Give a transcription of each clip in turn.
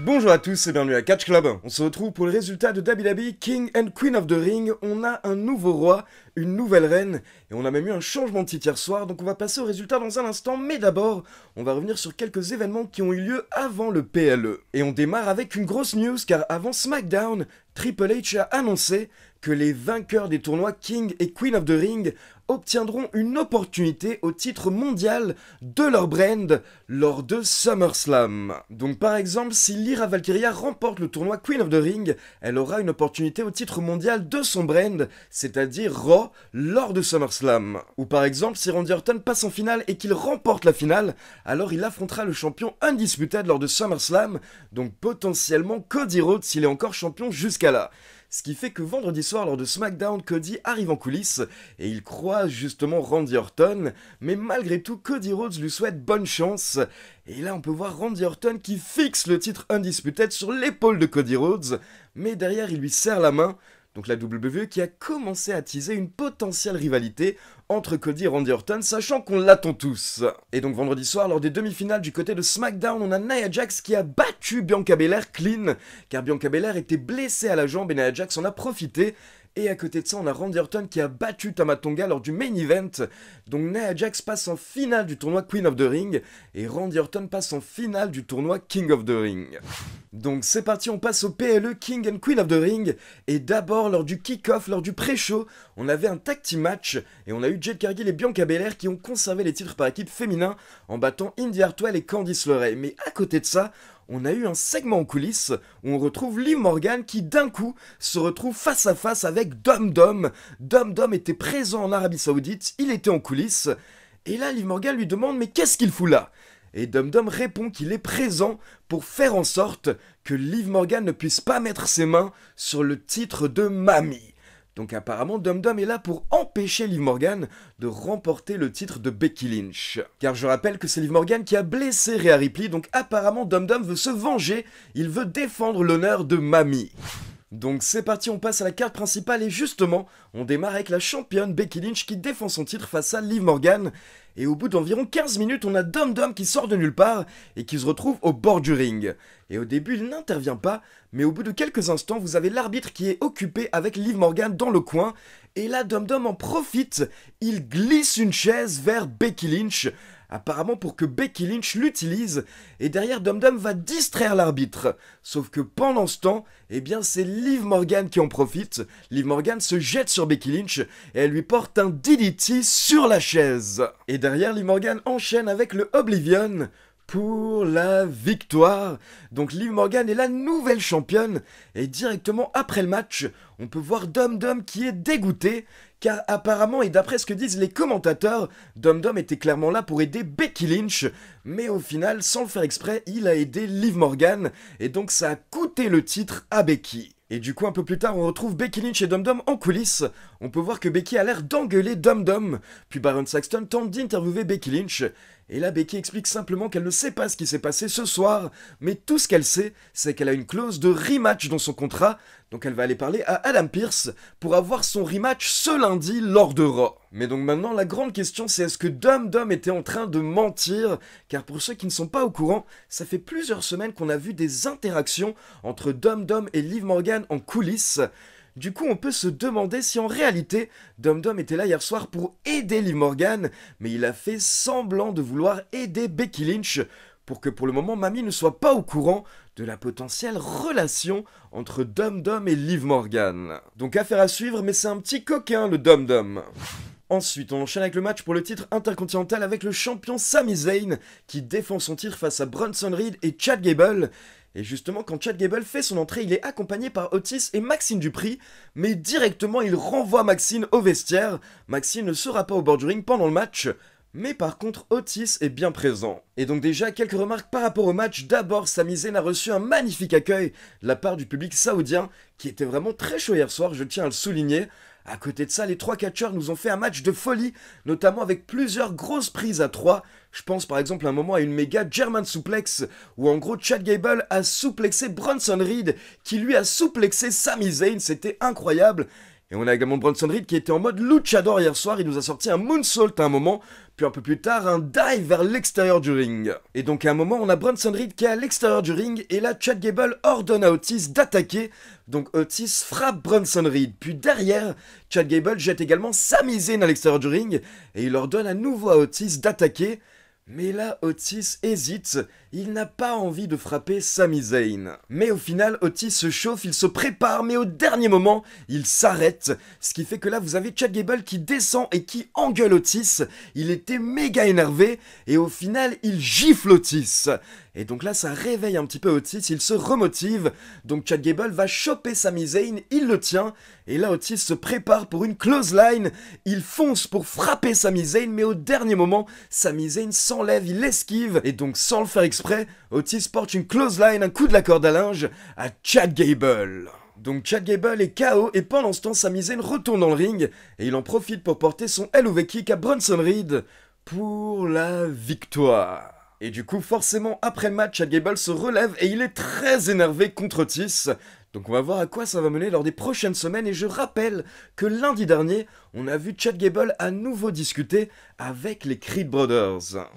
Bonjour à tous et bienvenue à Catch Club. On se retrouve pour le résultat de WWE King and Queen of the Ring. On a un nouveau roi, une nouvelle reine et on a même eu un changement de titre hier soir. Donc on va passer au résultat dans un instant. Mais d'abord, on va revenir sur quelques événements qui ont eu lieu avant le PLE. Et on démarre avec une grosse news car avant SmackDown, Triple H a annoncé que les vainqueurs des tournois King et Queen of the Ring obtiendront une opportunité au titre mondial de leur brand lors de SummerSlam. Donc par exemple, si Lyra Valkyria remporte le tournoi Queen of the Ring, elle aura une opportunité au titre mondial de son brand, c'est-à-dire Raw, lors de SummerSlam. Ou par exemple, si Randy Orton passe en finale et qu'il remporte la finale, alors il affrontera le champion Undisputed lors de SummerSlam, donc potentiellement Cody Rhodes s'il est encore champion jusqu'à là. Ce qui fait que vendredi soir, lors de SmackDown, Cody arrive en coulisses et il croise justement Randy Orton, mais malgré tout, Cody Rhodes lui souhaite bonne chance. Et là, on peut voir Randy Orton qui fixe le titre Undisputed sur l'épaule de Cody Rhodes, mais derrière, il lui serre la main. Donc la WWE qui a commencé à teaser une potentielle rivalité entre Cody et Randy Orton, sachant qu'on l'attend tous. Et donc vendredi soir, lors des demi-finales du côté de SmackDown, on a Nia Jax qui a battu Bianca Belair clean, car Bianca Belair était blessée à la jambe et Nia Jax en a profité. Et à côté de ça, on a Randy Orton qui a battu Tama Tonga lors du main event. Donc Nia Jax passe en finale du tournoi Queen of the Ring et Randy Orton passe en finale du tournoi King of the Ring. Donc c'est parti, on passe au PLE King and Queen of the Ring. Et d'abord, lors du kick-off, lors du pré-show, on avait un tag team match et on a eu Jade Cargill et Bianca Belair qui ont conservé les titres par équipe féminin en battant Indy Hartwell et Candice LeRae. Mais à côté de ça, on a eu un segment en coulisses où on retrouve Liv Morgan qui d'un coup se retrouve face à face avec Dum Dum. Dum Dum était présent en Arabie Saoudite, il était en coulisses. Et là, Liv Morgan lui demande mais qu'est-ce qu'il fout là ? Et Dum Dum répond qu'il est présent pour faire en sorte que Liv Morgan ne puisse pas mettre ses mains sur le titre de Mamie. Donc apparemment Dum Dum est là pour empêcher Liv Morgan de remporter le titre de Becky Lynch. Car je rappelle que c'est Liv Morgan qui a blessé Rhea Ripley, donc apparemment Dum Dum veut se venger, il veut défendre l'honneur de Mamie. Donc c'est parti, on passe à la carte principale et justement, on démarre avec la championne Becky Lynch qui défend son titre face à Liv Morgan. Et au bout d'environ 15 minutes, on a Dum Dum qui sort de nulle part et qui se retrouve au bord du ring. Et au début, il n'intervient pas, mais au bout de quelques instants, vous avez l'arbitre qui est occupé avec Liv Morgan dans le coin. Et là, Dum Dum en profite, il glisse une chaise vers Becky Lynch, apparemment pour que Becky Lynch l'utilise, et derrière Dum Dum va distraire l'arbitre. Sauf que pendant ce temps, eh bien c'est Liv Morgan qui en profite. Liv Morgan se jette sur Becky Lynch et elle lui porte un DDT sur la chaise. Et derrière, Liv Morgan enchaîne avec le Oblivion pour la victoire. Donc Liv Morgan est la nouvelle championne et directement après le match, on peut voir Dum Dum qui est dégoûté car apparemment et d'après ce que disent les commentateurs, Dum Dum était clairement là pour aider Becky Lynch, mais au final, sans le faire exprès, il a aidé Liv Morgan et donc ça a coûté le titre à Becky. Et du coup, un peu plus tard, on retrouve Becky Lynch et Dum Dum en coulisses. On peut voir que Becky a l'air d'engueuler Dum Dum. Puis Baron Saxton tente d'interviewer Becky Lynch. Et là, Becky explique simplement qu'elle ne sait pas ce qui s'est passé ce soir, mais tout ce qu'elle sait, c'est qu'elle a une clause de rematch dans son contrat, donc elle va aller parler à Adam Pearce pour avoir son rematch ce lundi lors de Raw. Mais donc maintenant, la grande question, c'est est-ce que Dum Dum était en train de mentir ? Car pour ceux qui ne sont pas au courant, ça fait plusieurs semaines qu'on a vu des interactions entre Dum Dum et Liv Morgan en coulisses. Du coup, on peut se demander si en réalité, Dum Dum était là hier soir pour aider Liv Morgan, mais il a fait semblant de vouloir aider Becky Lynch pour que pour le moment Mamie ne soit pas au courant de la potentielle relation entre Dum Dum et Liv Morgan. Donc affaire à suivre, mais c'est un petit coquin le Dum Dum. Ensuite, on enchaîne avec le match pour le titre intercontinental avec le champion Sami Zayn qui défend son titre face à Bronson Reed et Chad Gable. Et justement, quand Chad Gable fait son entrée, il est accompagné par Otis et Maxine Dupri, mais directement il renvoie Maxine au vestiaire. Maxine ne sera pas au bord du ring pendant le match, mais par contre Otis est bien présent. Et donc déjà, quelques remarques par rapport au match. D'abord, Sami Zayn a reçu un magnifique accueil de la part du public saoudien, qui était vraiment très chaud hier soir, je tiens à le souligner. À côté de ça, les trois catcheurs nous ont fait un match de folie, notamment avec plusieurs grosses prises à 3. Je pense par exemple à un moment à une méga German suplex, où en gros Chad Gable a souplexé Bronson Reed, qui lui a souplexé Sami Zayn, c'était incroyable. Et on a également Bronson Reed qui était en mode luchador hier soir, il nous a sorti un moonsault à un moment, puis un peu plus tard un dive vers l'extérieur du ring. Et donc à un moment on a Bronson Reed qui est à l'extérieur du ring, et là Chad Gable ordonne à Otis d'attaquer, donc Otis frappe Bronson Reed, puis derrière, Chad Gable jette également Sami Zayn à l'extérieur du ring, et il ordonne à nouveau à Otis d'attaquer. Mais là, Otis hésite, il n'a pas envie de frapper Sami Zayn. Mais au final, Otis se chauffe, il se prépare, mais au dernier moment, il s'arrête. Ce qui fait que là, vous avez Chad Gable qui descend et qui engueule Otis. Il était méga énervé, et au final, il gifle Otis. Et donc là, ça réveille un petit peu Otis, il se remotive. Donc Chad Gable va choper Sami Zayn, il le tient. Et là, Otis se prépare pour une clothesline. Il fonce pour frapper Sami Zayn, mais au dernier moment, Sami Zayn s'enlève, il esquive. Et donc, sans le faire exprès, Otis porte une clothesline, un coup de la corde à linge, à Chad Gable. Donc Chad Gable est KO, et pendant ce temps, Sami Zayn retourne dans le ring. Et il en profite pour porter son LOV kick à Bronson Reed pour la victoire. Et du coup, forcément, après le match, Chad Gable se relève et il est très énervé contre Otis. Donc on va voir à quoi ça va mener lors des prochaines semaines, et je rappelle que lundi dernier, on a vu Chad Gable à nouveau discuter avec les Creed Brothers.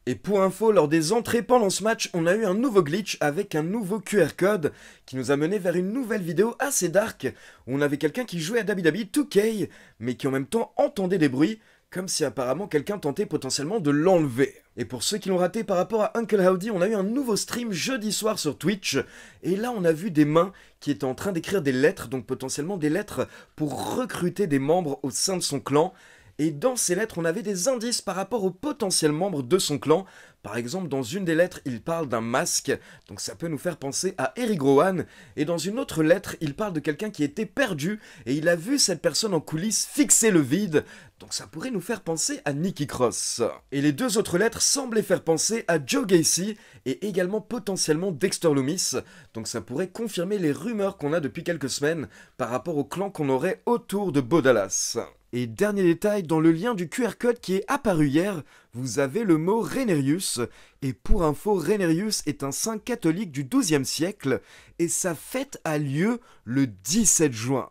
Et pour info, lors des entrées pendant ce match, on a eu un nouveau glitch avec un nouveau QR code qui nous a mené vers une nouvelle vidéo assez dark, où on avait quelqu'un qui jouait à WWE 2K, mais qui en même temps entendait des bruits, comme si apparemment quelqu'un tentait potentiellement de l'enlever. Et pour ceux qui l'ont raté par rapport à Uncle Howdy, on a eu un nouveau stream jeudi soir sur Twitch, et là on a vu des mains qui étaient en train d'écrire des lettres, donc potentiellement des lettres pour recruter des membres au sein de son clan. Et dans ces lettres, on avait des indices par rapport aux potentiels membres de son clan. Par exemple, dans une des lettres, il parle d'un masque, donc ça peut nous faire penser à Eric Rowan. Et dans une autre lettre, il parle de quelqu'un qui était perdu, et il a vu cette personne en coulisses fixer le vide, donc ça pourrait nous faire penser à Nikki Cross. Et les deux autres lettres semblaient faire penser à Joe Gacy, et également potentiellement Dexter Lumis, donc ça pourrait confirmer les rumeurs qu'on a depuis quelques semaines par rapport au clan qu'on aurait autour de Bo Dallas. Et dernier détail, dans le lien du QR code qui est apparu hier, vous avez le mot Rhaenyrius. Et pour info, Rhaenyrius est un saint catholique du XIIe siècle, et sa fête a lieu le 17 juin.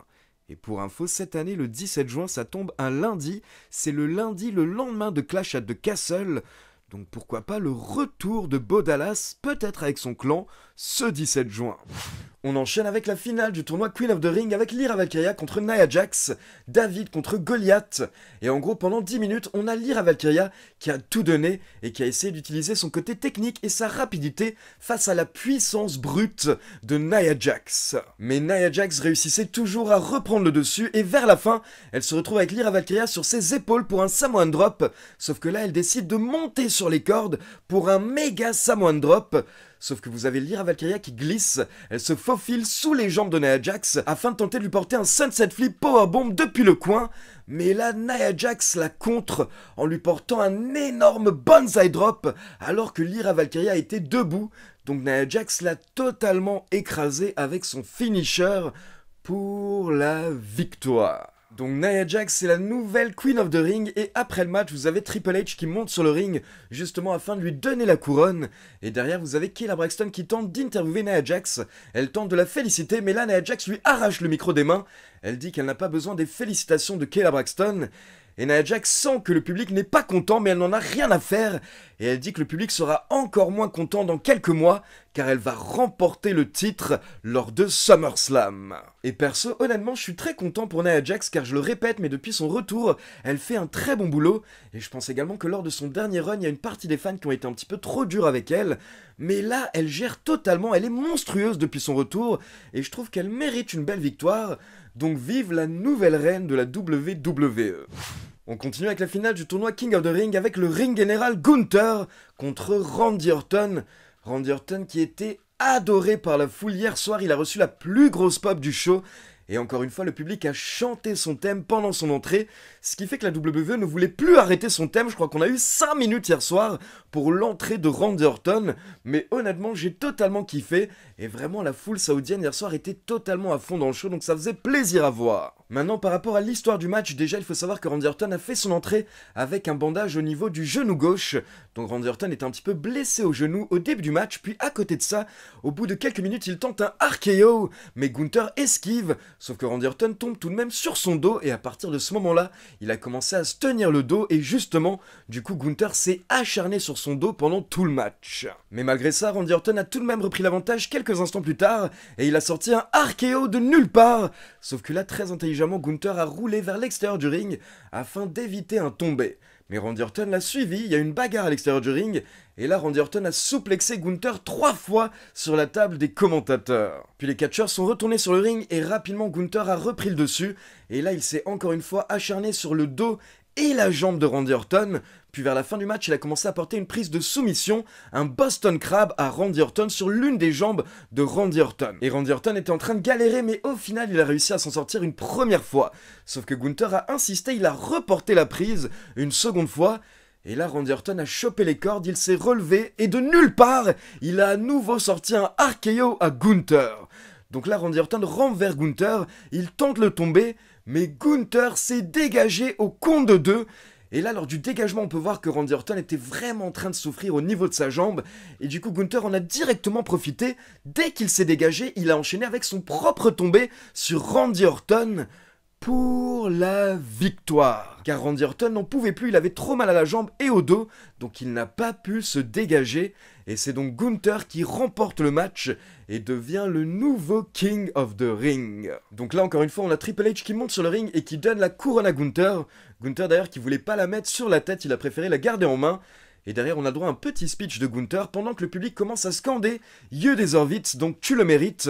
Et pour info, cette année, le 17 juin, ça tombe un lundi. C'est le lundi, le lendemain de Clash at the Castle. Donc pourquoi pas le retour de Bo Dallas, peut-être avec son clan, ce 17 juin. On enchaîne avec la finale du tournoi Queen of the Ring avec Lyra Valkyria contre Nia Jax, David contre Goliath. Et en gros, pendant 10 minutes, on a Lyra Valkyria qui a tout donné et qui a essayé d'utiliser son côté technique et sa rapidité face à la puissance brute de Nia Jax. Mais Nia Jax réussissait toujours à reprendre le dessus, et vers la fin, elle se retrouve avec Lyra Valkyria sur ses épaules pour un Samoan Drop. Sauf que là, elle décide de monter sur les cordes pour un méga Samoan Drop. Sauf que vous avez Lyra Valkyria qui glisse, elle se faufile sous les jambes de Nia Jax afin de tenter de lui porter un Sunset Flip Powerbomb depuis le coin. Mais là, Nia Jax la contre en lui portant un énorme Banzai Drop alors que Lyra Valkyria était debout. Donc Nia Jax l'a totalement écrasé avec son finisher pour la victoire. Donc Nia Jax, c'est la nouvelle Queen of the Ring, et après le match, vous avez Triple H qui monte sur le ring, justement afin de lui donner la couronne. Et derrière, vous avez Kayla Braxton qui tente d'interviewer Nia Jax. Elle tente de la féliciter, mais là, Nia Jax lui arrache le micro des mains. Elle dit qu'elle n'a pas besoin des félicitations de Kayla Braxton. Et Nia Jax sent que le public n'est pas content, mais elle n'en a rien à faire. Et elle dit que le public sera encore moins content dans quelques mois, car elle va remporter le titre lors de SummerSlam. Et perso, honnêtement, je suis très content pour Nia Jax, car je le répète, mais depuis son retour, elle fait un très bon boulot. Et je pense également que lors de son dernier run, il y a une partie des fans qui ont été un petit peu trop durs avec elle. Mais là, elle gère totalement, elle est monstrueuse depuis son retour, et je trouve qu'elle mérite une belle victoire. Donc vive la nouvelle reine de la WWE. On continue avec la finale du tournoi King of the Ring avec le ring général Gunther contre Randy Orton. Randy Orton qui était adoré par la foule hier soir, il a reçu la plus grosse pop du show. Et encore une fois, le public a chanté son thème pendant son entrée, ce qui fait que la WWE ne voulait plus arrêter son thème. Je crois qu'on a eu 5 minutes hier soir pour l'entrée de Randy Orton, mais honnêtement, j'ai totalement kiffé, et vraiment, la foule saoudienne hier soir était totalement à fond dans le show, donc ça faisait plaisir à voir. Maintenant, par rapport à l'histoire du match, déjà, il faut savoir que Randy Orton a fait son entrée avec un bandage au niveau du genou gauche, donc Randy Orton était un petit peu blessé au genou au début du match, puis à côté de ça, au bout de quelques minutes, il tente un RKO, mais Gunther esquive, sauf que Randy Orton tombe tout de même sur son dos et à partir de ce moment-là, il a commencé à se tenir le dos et justement, du coup Gunther s'est acharné sur son dos pendant tout le match. Mais malgré ça, Randy Orton a tout de même repris l'avantage quelques instants plus tard et il a sorti un RKO de nulle part, sauf que là très intelligemment Gunther a roulé vers l'extérieur du ring afin d'éviter un tombé. Mais Randy Orton l'a suivi, il y a une bagarre à l'extérieur du ring, et là Randy Orton a souplexé Gunther 3 fois sur la table des commentateurs. Puis les catcheurs sont retournés sur le ring et rapidement Gunther a repris le dessus, et là il s'est encore une fois acharné sur le dos et la jambe de Randy Orton, puis vers la fin du match il a commencé à porter une prise de soumission, un Boston Crab à Randy Orton sur l'une des jambes de Randy Orton. Et Randy Orton était en train de galérer mais au final il a réussi à s'en sortir une première fois. Sauf que Gunther a insisté, il a reporté la prise une seconde fois, et là Randy Orton a chopé les cordes, il s'est relevé et de nulle part il a à nouveau sorti un RKO à Gunther. Donc là Randy Orton rampe vers Gunther, il tente le tomber, mais Gunther s'est dégagé au compte de 2. Et là, lors du dégagement, on peut voir que Randy Orton était vraiment en train de souffrir au niveau de sa jambe. Et du coup, Gunther en a directement profité. Dès qu'il s'est dégagé, il a enchaîné avec son propre tombé sur Randy Orton pour la victoire. Car Randy Orton n'en pouvait plus, il avait trop mal à la jambe et au dos, donc il n'a pas pu se dégager. Et c'est donc Gunther qui remporte le match et devient le nouveau King of the Ring. Donc là encore une fois on a Triple H qui monte sur le ring et qui donne la couronne à Gunther. Gunther d'ailleurs qui voulait pas la mettre sur la tête, il a préféré la garder en main. Et derrière on a droit à un petit speech de Gunther pendant que le public commence à scander « You deserve it », donc tu le mérites.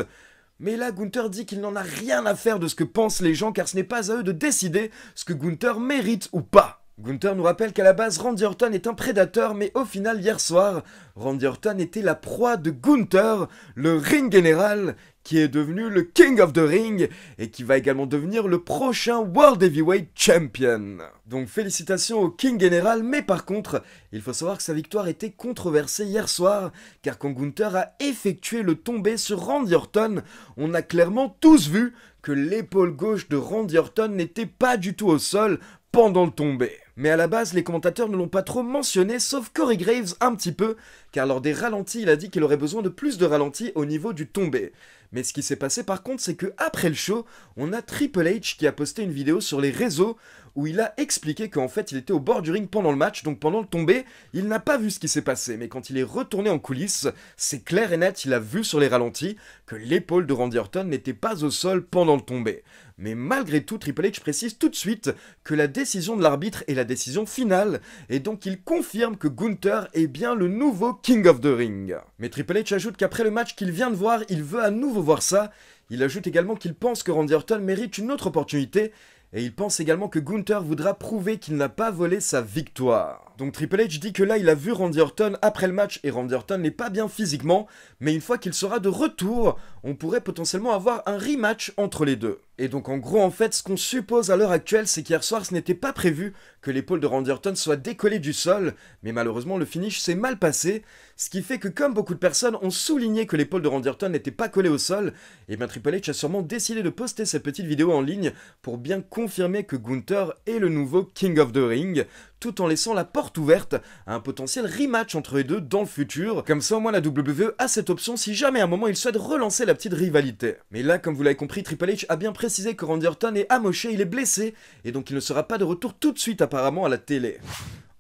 Mais là, Gunther dit qu'il n'en a rien à faire de ce que pensent les gens car ce n'est pas à eux de décider ce que Gunther mérite ou pas. Gunther nous rappelle qu'à la base, Randy Orton est un prédateur, mais au final, hier soir, Randy Orton était la proie de Gunther, le ring général, qui est devenu le King of the Ring, et qui va également devenir le prochain World Heavyweight Champion. Donc félicitations au King général, mais par contre, il faut savoir que sa victoire était controversée hier soir, car quand Gunther a effectué le tombé sur Randy Orton, on a clairement tous vu que l'épaule gauche de Randy Orton n'était pas du tout au sol pendant le tombé. Mais à la base, les commentateurs ne l'ont pas trop mentionné, sauf Corey Graves un petit peu, car lors des ralentis, il a dit qu'il aurait besoin de plus de ralentis au niveau du tombé. Mais ce qui s'est passé par contre, c'est que après le show, on a Triple H qui a posté une vidéo sur les réseaux où il a expliqué qu'en fait il était au bord du ring pendant le match, donc pendant le tombé, il n'a pas vu ce qui s'est passé, mais quand il est retourné en coulisses, c'est clair et net, il a vu sur les ralentis que l'épaule de Randy Orton n'était pas au sol pendant le tombé. Mais malgré tout, Triple H précise tout de suite que la décision de l'arbitre est la décision finale, et donc il confirme que Gunther est bien le nouveau King of the Ring. Mais Triple H ajoute qu'après le match qu'il vient de voir, il veut à nouveau voir ça. Il ajoute également qu'il pense que Randy Orton mérite une autre opportunité, et il pense également que Gunther voudra prouver qu'il n'a pas volé sa victoire. Donc Triple H dit que là il a vu Randy Orton après le match et Randy Orton n'est pas bien physiquement, mais une fois qu'il sera de retour, on pourrait potentiellement avoir un rematch entre les deux. Et donc en gros en fait ce qu'on suppose à l'heure actuelle c'est qu'hier soir ce n'était pas prévu que l'épaule de Randy Orton soit décollée du sol, mais malheureusement le finish s'est mal passé, ce qui fait que comme beaucoup de personnes ont souligné que l'épaule de Randy Orton n'était pas collée au sol, et bien Triple H a sûrement décidé de poster cette petite vidéo en ligne pour bien confirmer que Gunther est le nouveau King of the Ring, tout en laissant la porte ouverte à un potentiel rematch entre les deux dans le futur. Comme ça au moins la WWE a cette option si jamais à un moment il souhaite relancer la petite rivalité. Mais là comme vous l'avez compris, Triple H a bien précisé que Randy Orton est amoché, il est blessé, et donc il ne sera pas de retour tout de suite apparemment à la télé.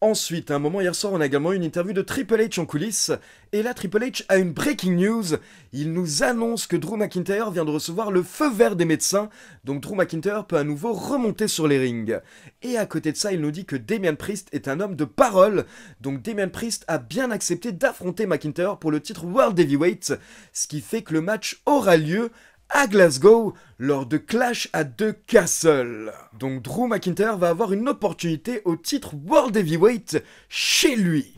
Ensuite, à un moment hier soir, on a également eu une interview de Triple H en coulisses, et là Triple H a une breaking news, il nous annonce que Drew McIntyre vient de recevoir le feu vert des médecins, donc Drew McIntyre peut à nouveau remonter sur les rings. Et à côté de ça, il nous dit que Damian Priest est un homme de parole, donc Damian Priest a bien accepté d'affronter McIntyre pour le titre World Heavyweight, ce qui fait que le match aura lieu à Glasgow, lors de Clash at the Castle. Donc Drew McIntyre va avoir une opportunité au titre World Heavyweight chez lui.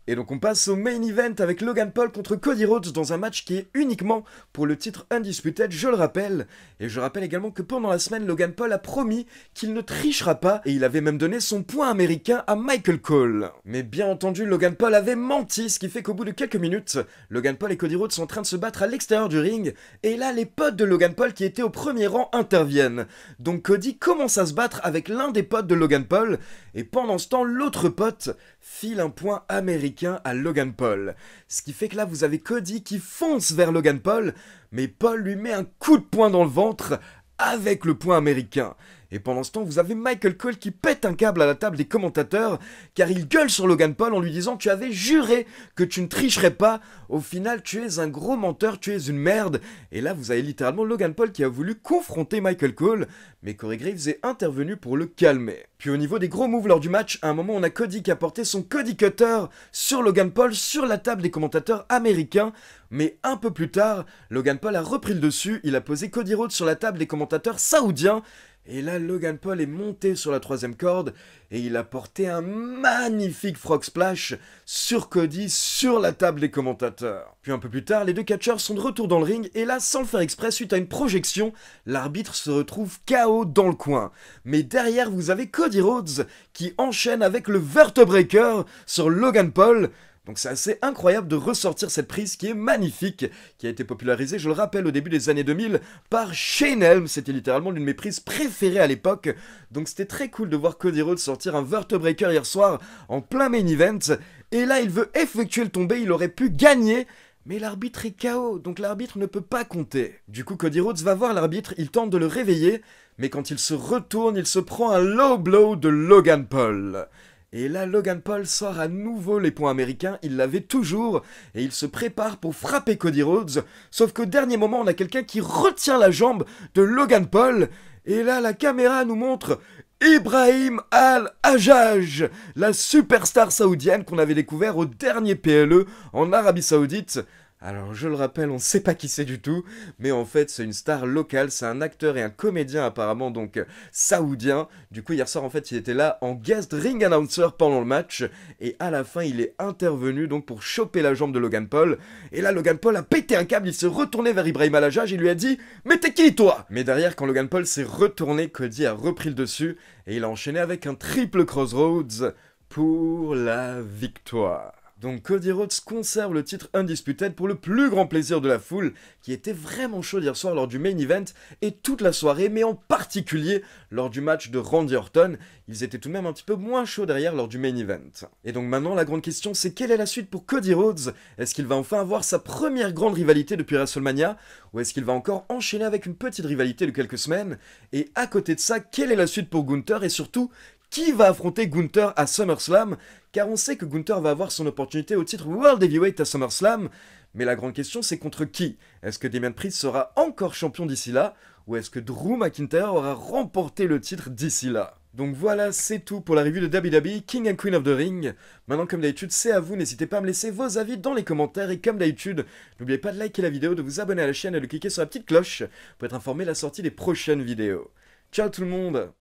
Et donc on passe au main event avec Logan Paul contre Cody Rhodes dans un match qui est uniquement pour le titre Undisputed, je le rappelle. Et je rappelle également que pendant la semaine, Logan Paul a promis qu'il ne trichera pas et il avait même donné son point américain à Michael Cole. Mais bien entendu, Logan Paul avait menti, ce qui fait qu'au bout de quelques minutes, Logan Paul et Cody Rhodes sont en train de se battre à l'extérieur du ring. Et là, les potes de Logan Paul qui étaient au premier rang interviennent. Donc Cody commence à se battre avec l'un des potes de Logan Paul. Et pendant ce temps, l'autre pote file un point américain à Logan Paul. Ce qui fait que là, vous avez Cody qui fonce vers Logan Paul, mais Paul lui met un coup de poing dans le ventre avec le point américain. Et pendant ce temps, vous avez Michael Cole qui pète un câble à la table des commentateurs, car il gueule sur Logan Paul en lui disant « Tu avais juré que tu ne tricherais pas, au final tu es un gros menteur, tu es une merde ». Et là, vous avez littéralement Logan Paul qui a voulu confronter Michael Cole, mais Corey Graves est intervenu pour le calmer. Puis au niveau des gros moves lors du match, à un moment on a Cody qui a porté son Cody Cutter sur Logan Paul sur la table des commentateurs américains, mais un peu plus tard, Logan Paul a repris le dessus, il a posé Cody Rhodes sur la table des commentateurs saoudiens, et là, Logan Paul est monté sur la troisième corde et il a porté un magnifique frog splash sur Cody sur la table des commentateurs. Puis un peu plus tard, les deux catcheurs sont de retour dans le ring et là, sans le faire exprès, suite à une projection, l'arbitre se retrouve KO dans le coin. Mais derrière, vous avez Cody Rhodes qui enchaîne avec le Vertebreaker sur Logan Paul. Donc c'est assez incroyable de ressortir cette prise qui est magnifique, qui a été popularisée, je le rappelle, au début des années 2000 par Shane Helms. C'était littéralement l'une de mes prises préférées à l'époque. Donc c'était très cool de voir Cody Rhodes sortir un Vertebreaker hier soir en plein main event. Et là, il veut effectuer le tombé, il aurait pu gagner, mais l'arbitre est KO, donc l'arbitre ne peut pas compter. Du coup, Cody Rhodes va voir l'arbitre, il tente de le réveiller, mais quand il se retourne, il se prend un low blow de Logan Paul. Et là, Logan Paul sort à nouveau les points américains, il l'avait toujours, et il se prépare pour frapper Cody Rhodes, sauf qu'au dernier moment, on a quelqu'un qui retient la jambe de Logan Paul, et là, la caméra nous montre Ibrahim Al-Hajjaj, la superstar saoudienne qu'on avait découvert au dernier PLE en Arabie Saoudite. Alors je le rappelle, on sait pas qui c'est du tout, mais en fait c'est une star locale, c'est un acteur et un comédien apparemment donc saoudien. Du coup hier soir en fait il était là en guest ring announcer pendant le match, et à la fin il est intervenu donc pour choper la jambe de Logan Paul. Et là Logan Paul a pété un câble, il s'est retourné vers Ibrahim Al-Hajjaj et lui a dit « Mais t'es qui toi ?» Mais derrière quand Logan Paul s'est retourné, Cody a repris le dessus et il a enchaîné avec un triple crossroads pour la victoire. Donc Cody Rhodes conserve le titre Undisputed pour le plus grand plaisir de la foule, qui était vraiment chaud hier soir lors du main event et toute la soirée, mais en particulier lors du match de Randy Orton. Ils étaient tout de même un petit peu moins chauds derrière lors du main event. Et donc maintenant la grande question c'est quelle est la suite pour Cody Rhodes? Est-ce qu'il va enfin avoir sa première grande rivalité depuis WrestleMania? Ou est-ce qu'il va encore enchaîner avec une petite rivalité de quelques semaines? Et à côté de ça, quelle est la suite pour Gunther? Et surtout, qui va affronter Gunther à SummerSlam? Car on sait que Gunther va avoir son opportunité au titre World Heavyweight à SummerSlam, mais la grande question c'est contre qui? Est-ce que Damian Priest sera encore champion d'ici là? Ou est-ce que Drew McIntyre aura remporté le titre d'ici là? Donc voilà, c'est tout pour la review de WWE King and Queen of the Ring. Maintenant, comme d'habitude, c'est à vous, n'hésitez pas à me laisser vos avis dans les commentaires, et comme d'habitude, n'oubliez pas de liker la vidéo, de vous abonner à la chaîne et de cliquer sur la petite cloche pour être informé de la sortie des prochaines vidéos. Ciao tout le monde!